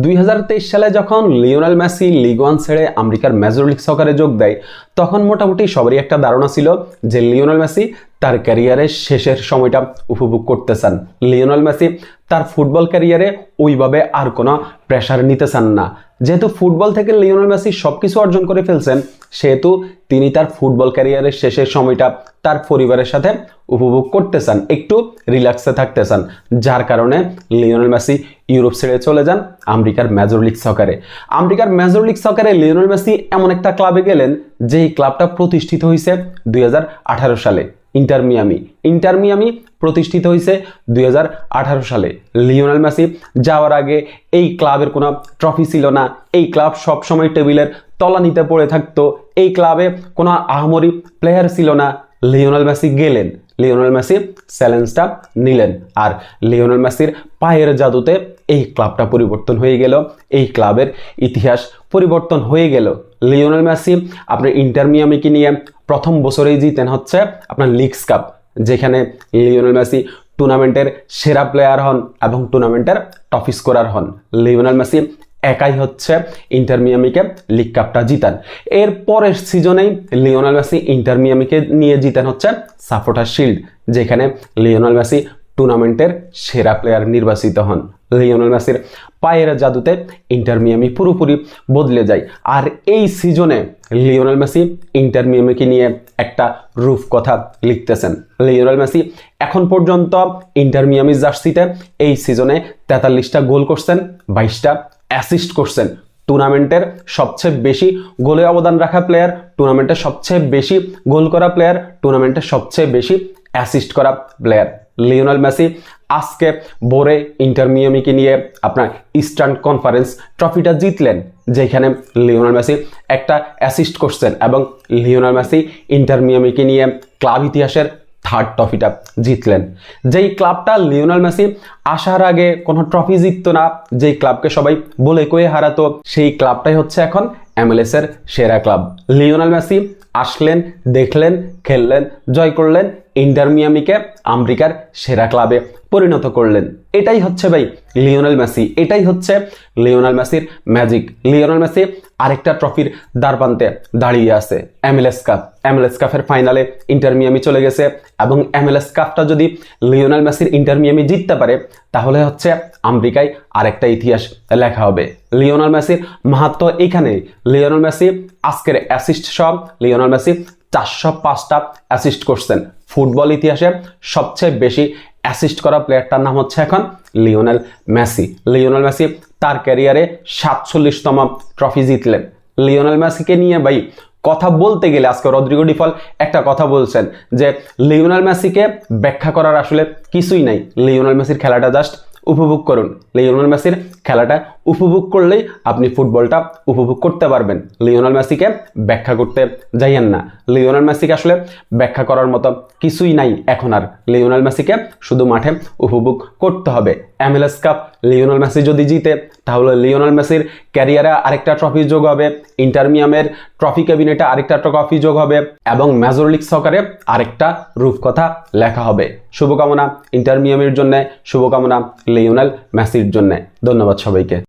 2023 সালে যখন Lionel Messi league one ছেড়ে আমেরিকার মেজর লিগ সকারে যোগ দেয়, তখন মোটামুটি সবারই একটা ধারণা ছিল যে লিওনেল মেসি তার ক্যারিয়ারের শেষের সময়টা উপভোগ করতে চান। লিওনেল মেসি তার ফুটবল ক্যারিয়ারে ওইভাবে আর কোনো প্রেশার নিতে চান না। যেহেতু ফুটবল থেকে লিওনেল মেসি সবকিছু অর্জন করে ফেলছেন, সেহেতু তিনি তার ফুটবল ক্যারিয়ারের শেষের সময়টা তার পরিবারের সাথে উপভোগ করতে চান, একটু রিল্যাক্সে থাকতে চান। যার কারণে লিওনেল মেসি ইউরোপ ছেড়ে চলে যান আমেরিকার মেজর লিগ সকারে। আমেরিকার মেজর লিগ সকারে লিওনেল মেসি এমন একটা ক্লাবে গেলেন যেই ক্লাবটা প্রতিষ্ঠিত হয়েছে 2018 সালে। ইন্টার মিয়ামি প্রতিষ্ঠিত হয়েছে 2018 সালে। লিওনেল মেসি যাওয়ার আগে এই ক্লাবের কোনো ট্রফি ছিল না। এই ক্লাব সবসময় টেবিলের তলানিতে পড়ে থাকতো। এই ক্লাবে কোনো আহামরি প্লেয়ার ছিল না। লিওনেল মেসি গেলেন, লিওনেল মেসি চ্যালেঞ্জটা নিলেন, আর লিওনেল মেসির পায়ের জাদুতে এই ক্লাবটা পরিবর্তন হয়ে গেল। এই ক্লাবের ইতিহাস পরিবর্তন হয়ে গেল। লিওনেল মেসি আপনার ইন্টার মিয়ামিকে নিয়ে প্রথম বছরেই জিতেন হচ্ছে আপনার লিগস কাপ, যেখানে লিওনেল মেসি টুর্নামেন্টের সেরা প্লেয়ার হন এবং টুর্নামেন্টের টপ স্কোরার হন। লিওনেল মেসি একাই হচ্ছে ইন্টার মিয়ামিকে লিগ কাপটা জিতান। এর পরের সিজনেই লিওনেল মেসি ইন্টার মিয়ামিকে নিয়ে জিতেন হচ্ছে সাপোর্টার শিল্ড, যেখানে লিওনেল মেসি টুর্নামেন্টের সেরা প্লেয়ার নির্বাচিত হন। লিওনেল মেসির পায়ের জাদুতে ইন্টার মিয়ামি পুরোপুরি বদলে যায়। আর এই সিজনে লিওনেল মেসি ইন্টার মিয়ামিকে নিয়ে একটা রূপকথা লিখতেছেন। লিওনেল মেসি এখন পর্যন্ত ইন্টার মিয়ামি জার্সিতে এই সিজনে 43টা গোল করছেন, 22টা অ্যাসিস্ট করছেন। টুর্নামেন্টের সবচেয়ে বেশি গোলে অবদান রাখা প্লেয়ার, টুর্নামেন্টের সবচেয়ে বেশি গোল করা প্লেয়ার, টুর্নামেন্টের সবচেয়ে বেশি অ্যাসিস্ট করা প্লেয়ার। লিওনেল মেসি আজকে ভোরে ইন্টার মিয়ামিকে নিয়ে আপনার ইস্টার্ন কনফারেন্স ট্রফিটা জিতলেন, যেখানে লিওনেল মেসি একটা অ্যাসিস্ট করছেন এবং লিওনেল মেসি ইন্টার মিয়ামিকে নিয়ে ক্লাব ইতিহাসের থার্ড ট্রফিটা জিতলেন। যেই ক্লাবটা লিওনেল মেসি আসার আগে কোনো ট্রফি জিততো না, যেই ক্লাবকে সবাই বলে কয়ে হারাতো, সেই ক্লাবটাই হচ্ছে এখন MLS এর সেরা ক্লাব। লিওনেল মেসি আসলেন, দেখলেন, খেললেন, জয় করলেন, ইন্টার মিয়ামিকে আমেরিকার সেরা ক্লাবে পরিণত করলেন। এটাই হচ্ছে ভাই লিওনেল মেসি, এটাই হচ্ছে লিওনেল মেসির ম্যাজিক। লিওনেল মেসি আরেকটা ট্রফির দ্বারপ্রান্তে দাঁড়িয়ে আছে, MLS কাপের ফাইনালে ইন্টার মিয়ামি চলে গেছে এবং MLS কাপটা যদি লিওনেল মেসির ইন্টার মিয়ামি জিততে পারে, তাহলে হচ্ছে আমেরিকায় আরেকটা ইতিহাস লেখা হবে। লিওনেল মেসির মাহাত্ম্য এখানেই। লিওনেল মেসি আজকের অ্যাসিস্ট সব, লিওনেল মেসি 405টা অ্যাসিস্ট করছেন। ফুটবল ইতিহাসে সবচেয়ে বেশি অ্যাসিস্ট করা প্লেয়ারটার নাম হচ্ছে এখন লিওনেল মেসি। লিওনেল মেসি তার ক্যারিয়ারে 47তম ট্রফি জিতলেন। লিওনেল মেসিকে নিয়ে ভাই কথা বলতে গেলে আজকে রদ্রিগো ডি পল একটা কথা বলছেন যে লিওনেল মেসিকে ব্যাখ্যা করার আসলে কিছুই নাই। লিওনেল মেসির খেলাটা জাস্ট উপভোগ করুন। লিওনেল মেসির খেলাটা উপভোগ করলেই আপনি ফুটবলটা উপভোগ করতে পারবেন। লিওনেল মেসিকে ব্যাখ্যা করতে যাইয়েন না। লিওনেল মেসিকে আসলে ব্যাখ্যা করার মতো কিছুই নাই এখন আর। লিওনেল মেসিকে শুধু মাঠে উপভোগ করতে হবে। MLS কাপ লিওনেল মেসি যদি জিতে, তাহলে লিওনেল মেসির ক্যারিয়ারে আরেকটা ট্রফি যোগ হবে, ইন্টার মিয়ামের ট্রফি ক্যাবিনেটে আরেকটা ট্রফি যোগ হবে এবং মেজর লিগ সকারে আরেকটা রূপকথা লেখা হবে। শুভকামনা ইন্টার মিয়ামের জন্য, শুভকামনা লিওনেল মেসির জন্য। ধন্যবাদ সবাইকে।